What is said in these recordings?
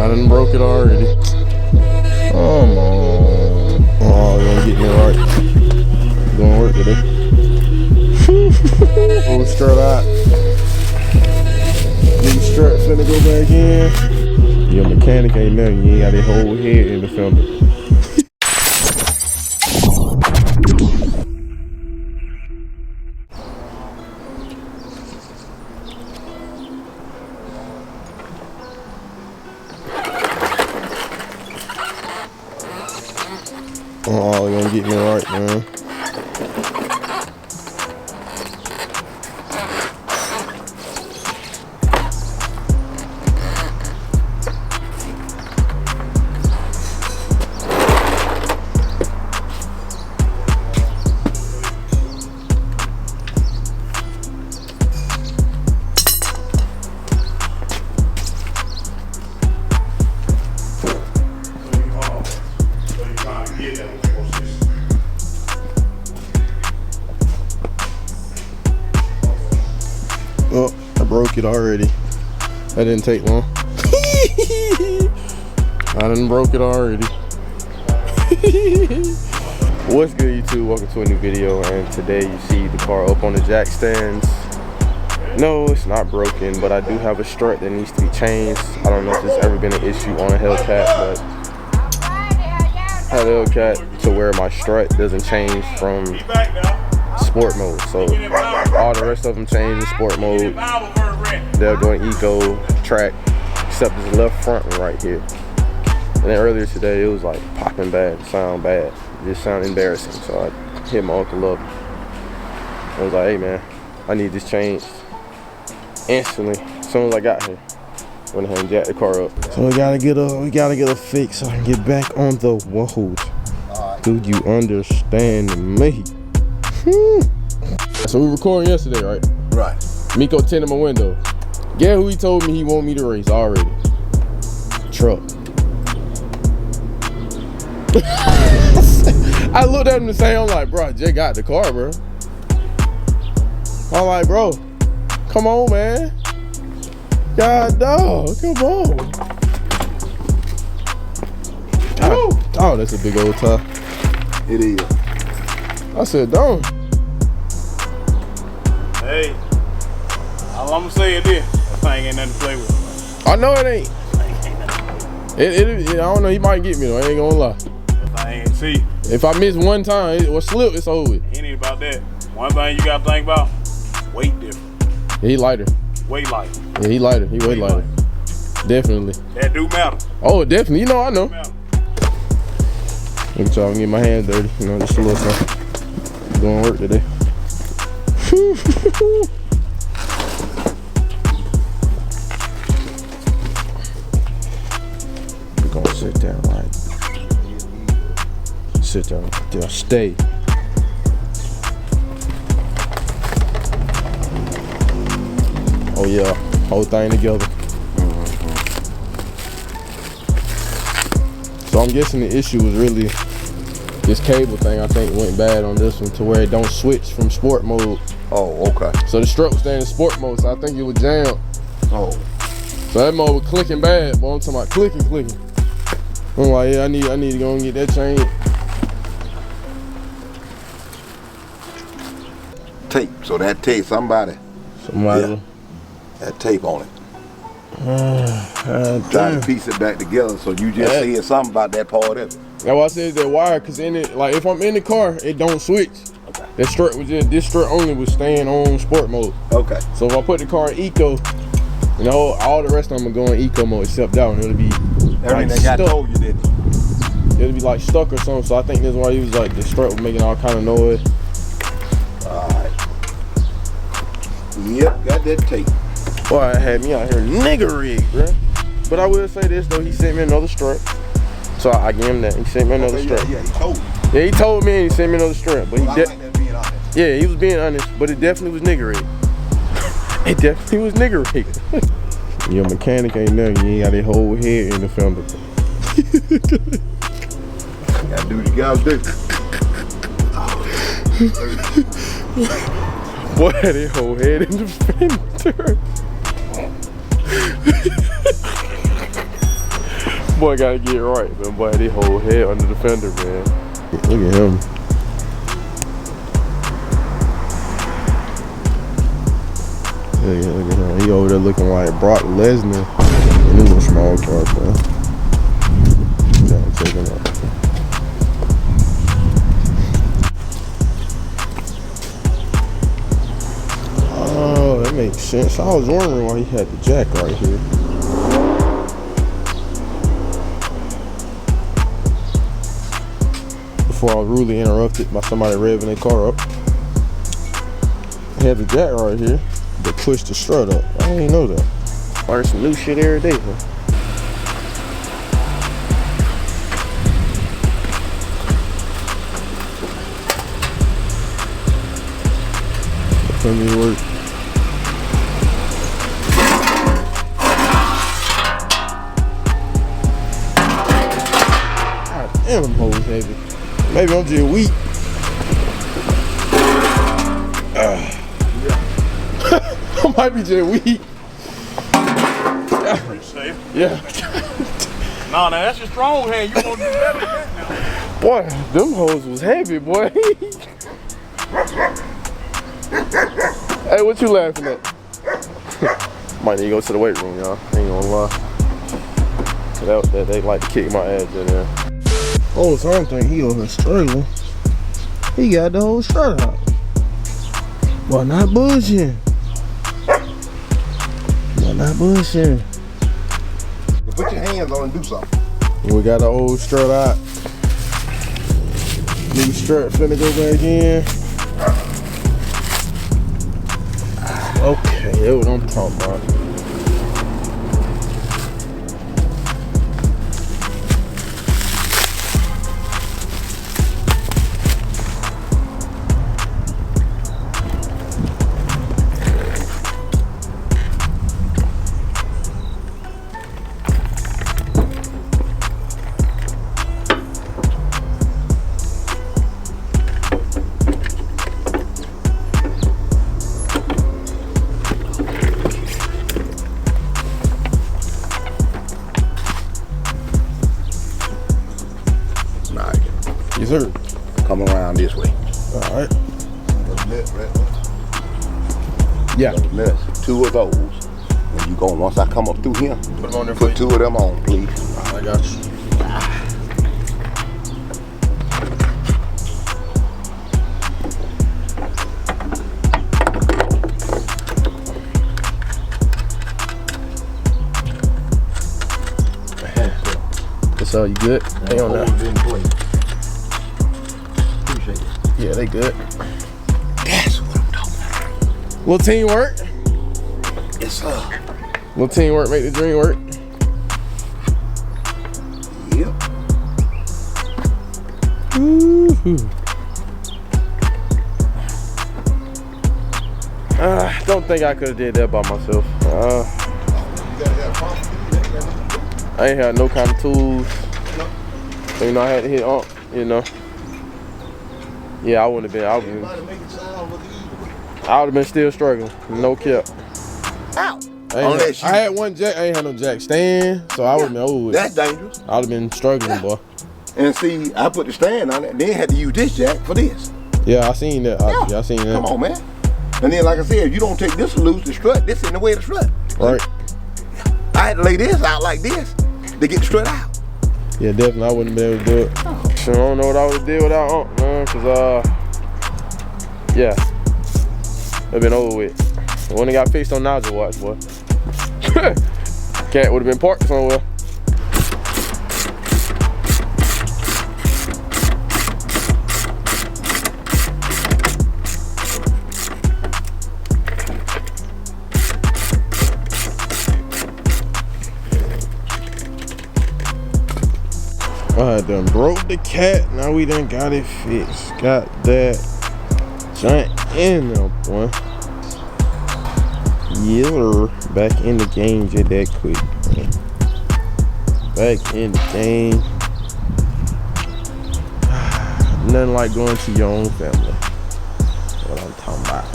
I done broke it already. Come on. Oh, you gonna get me right. Gonna work today. Old strut out. New strut finna go back in. Your mechanic ain't nothing. You ain't got that whole head in the fender. Oh, you're gonna get me right, man. Oh, I broke it already. That didn't take long. I done broke it already. What's good, YouTube? Welcome to a new video, and today you see the car up on the jack stands. No, it's not broken, but I do have a strut that needs to be changed. I don't know if there's ever been an issue on a Hellcat, but I had a Hellcat to where my strut doesn't change from sport mode. So all the rest of them change in sport mode. They'll go in eco, track, except this left front one right here. And then earlier today it was like popping bad, sound bad, just sound embarrassing. So I hit my uncle up. I was like, hey man, I need this changed instantly. As soon as I got here, went ahead and jacked the car up. So we gotta get a fix so I can get back on the road. Do you understand me? So we were recording yesterday, right? Right. Miko tinted my window. Guess who he told me he want me to race already? Truck. I looked at him the same. I'm like, bro, I just got the car, bro. I'm like, bro, come on, man. God, dog, come on. Oh, that's a big old tie. It is. I said, don't. Hey, all I'm gonna say is this: that thing ain't nothing to play with. I know it ain't. I don't know. He might get me though. I ain't gonna lie. That thing ain't see. If I miss one time or slip, it's over with. It ain't about that. One thing you gotta think about: weight difference. Yeah, he lighter. Weight lighter. Yeah, he lighter. He way lighter. Definitely. That do matter. Oh, definitely. You know, I know. Matter. Look at y'all, get my hands dirty. You know, just a little something. Doing work today. We're gonna sit down, right? Sit down. There, stay. Oh yeah, whole thing together. So I'm guessing the issue was really this cable thing. I think went bad on this one to where it don't switch from sport mode. Oh, okay. So the strut was staying in sport mode, so I think it was jammed. Oh. So that mode was clicking bad, but I'm talking about clicking. I'm like, yeah, I need to go and get that changed. Tape. So that tape, somebody. Yeah, that tape on it. Try to piece it back together. So you just said something about that part of it. That's why I said that wire, cause in it, like if I'm in the car, it don't switch. Okay. That strut was just, this strut only was staying on sport mode. Okay. So if I put the car in eco, you know, all the rest of them are going eco mode except that one. It'll be Everything like got stuck. told you didn't. It'll be like stuck or something. So I think that's why he was like, the strut was making all kind of noise. Alright. Yep, got that tape. Boy, it had me out here nigga rigged, bruh. But I will say this though, he sent me another strut. So I gave him that. He sent me another strut. Yeah, he told you. Yeah, he told me and he sent me another strut. But I like that being honest. yeah, he was being honest, but it definitely was nigga rigged. It definitely was nigga rigged. Your mechanic ain't nothing. You ain't got that whole head in the fender. Gotta do what you gotta do. Boy, that whole head in the fender. boy gotta get it right, man. Boy, they whole head under the fender, man. Look at him. Look at him. He over there looking like Brock Lesnar in his little small car, man. Gotta check him out. Oh, that makes sense. I was wondering why he had the jack right here. Before I was rudely interrupted by somebody revving their car up. He had the jack right here, but pushed the strut up. I didn't know that. Learn some new shit every day, man. Come to work. God damn, them hoes heavy. Maybe I'm just weak. I might be just weak. Pretty safe. Yeah. Nah, now that's your strong hand. You gonna do better than that now. Boy, them hoes was heavy, boy. Hey, what you laughing at? Might need to go to the weight room, y'all. Ain't gonna lie. They like to kick my ass in there. Oh, so I don't think he over here struggling. He got the whole strut out. Boy, not bullshitting. Boy, not bullshitting. Put your hands on and do something. We got the old strut out. New strut finna go back in. Okay, that's what I'm talking about. Yes, sir. Come around this way. All right. Yeah. Two of those. When you go, once I come up through here, Put them on there. put two of them on, please. I got you. So you good? Hang on now. Appreciate it. Yeah, they good. That's what I'm talking about. Little teamwork. Yes, sir. Little teamwork make the dream work. Yep. Don't think I could have did that by myself. I ain't had no kind of tools. So, you know, I had to hit on, you know. Yeah, I wouldn't have been. I would have been still struggling. No cap. Ow. I had one jack. I ain't had no jack stand, so I would have been over with. That's dangerous. I would have been struggling, boy. And see, I put the stand on it, then had to use this jack for this. Yeah, I seen that. I seen that. Come on, man. And then, like I said, if you don't take this loose, the strut, this in the way of the strut. Right. I had to lay this out like this to get the strut out. Yeah, definitely. I wouldn't be able to do it. So I don't know what I would have did without man, cause yeah, it'd been over with. When it got fixed on Nigel watch, boy. Cat would have been parked somewhere. I done broke the cat, now we done got it fixed. Got that giant in there, boy. Yeah, back in the game just that quick, man. Back in the game. Nothing like going to your own family. That's what I'm talking about.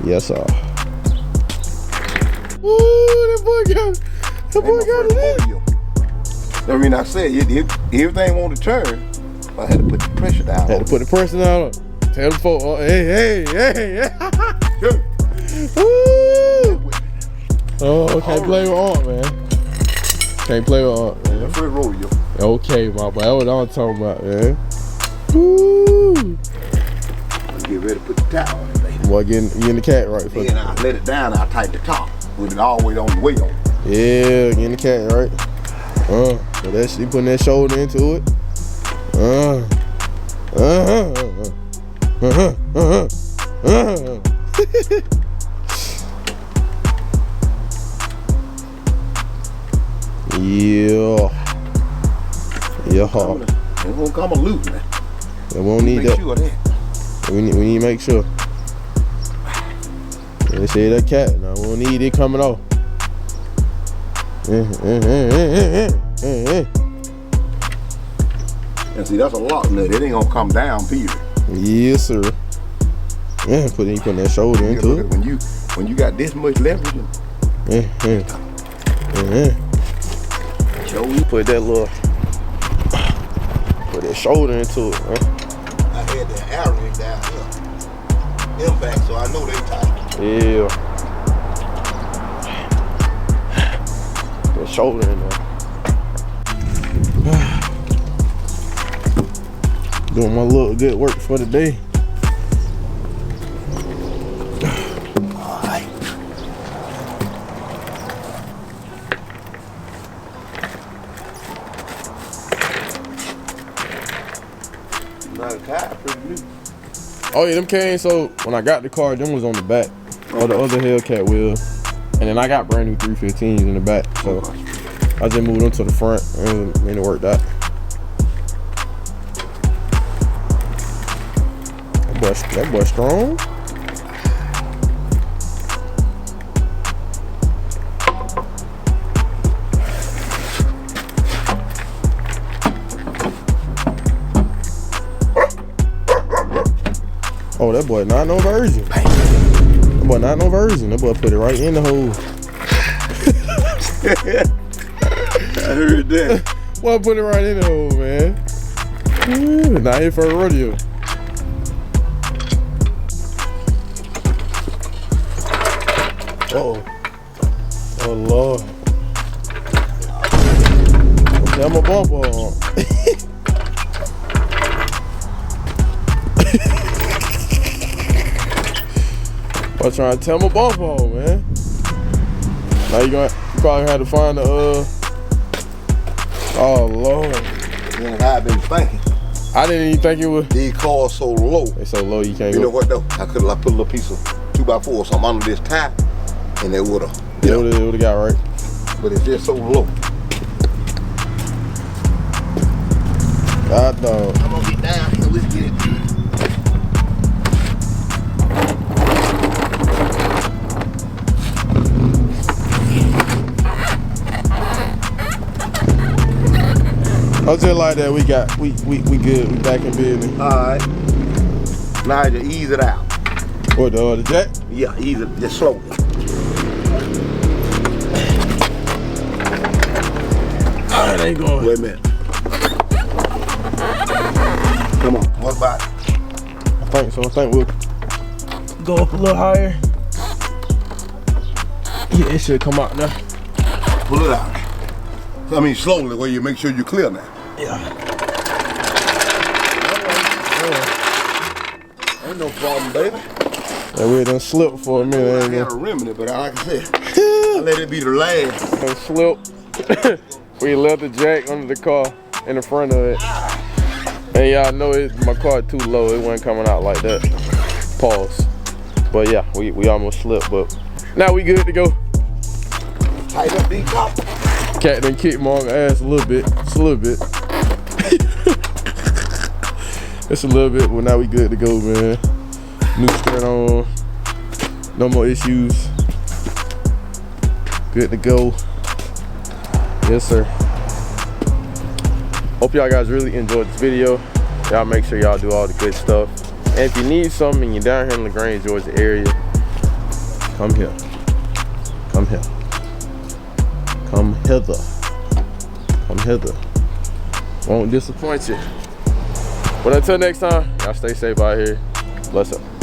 Yes, sir. Ooh, that boy got That boy got it in. I mean, I said everything wanted to turn. I had to put the pressure down. Had to put the pressure down. Tell the folks, oh, hey. Woo! Oh, can't play with Aunt, man. Can't play with Aunt, man. First rodeo. Okay, my boy. That's what I'm talking about, man. Woo! Get ready to put the towel on it, baby. Boy, getting the cat right. Then I let it down, I tighten the top. Put it all the way on the weight on it. Yeah, getting the cat right. So that shit, putting that shoulder into it. Yeah. It's gonna come a loop now. We won't need that. Sure of that. We need to make sure. They say that cat. Now we don't need it coming off. And see, that's a lock nut. It ain't gonna come down, period. Yes, sir. Yeah, putting that shoulder into it. When you got this much leverage. Put that shoulder into it, man. I had the arrow down here. Impact, so I know they tight. Yeah. That shoulder in there. Doing my little good work for the day. Alright. Pretty new. Oh yeah, them came, so when I got the car, them was on the back. Or the other Hellcat wheel. And then I got brand new 315s in the back. So I just moved them to the front and it worked out. That boy strong. Oh, that boy not no version. That boy not no version. That boy put it right in the hole. I heard that. Boy put it right in the hole, man. Not here for a rodeo. Uh-oh. Oh, Lord. Okay, I'm a bump on. I'm trying to tell my bump on, man. Now you probably had to find the oh Lord. And I've been thinking. I didn't even think it was. These cars so low. They so low you can't You go. know what though? I could have put a little piece of 2x4 or something under this tie, and it would have. Yeah, it would have got right. But it's just so low. God dog. I'm gonna get down here. Let's get it. I was just like that. We good. We back in business. Alright. Now just ease it out. What the jack? Yeah, ease it just slowly. Alright, ain't going. Wait a minute. Come on. What about it? I think so. I think we'll go up a little higher. Yeah, it should come out now. Pull it out. I mean slowly where you make sure you're clear now. Yeah. Ain't no problem, baby. Yeah, we done slipped for a minute. I Ain't got a remedy, but like I said, I let it be the last. done slipped. We left the jack under the car in the front of it. And y'all know my car too low. It wasn't coming out like that. Pause. But yeah, we almost slipped, but now we good to go. Tighten up the top. Cat done kicked my ass a little bit. Just a little bit. It's a little bit, but now we good to go, man. New strut on. No more issues. Good to go. Yes, sir. Hope y'all guys really enjoyed this video. Y'all make sure y'all do all the good stuff. And if you need something and you're down here in LaGrange, Georgia area, come here. Come here. Come hither. Come hither. Won't disappoint you. But until next time, y'all stay safe out here. Bless up.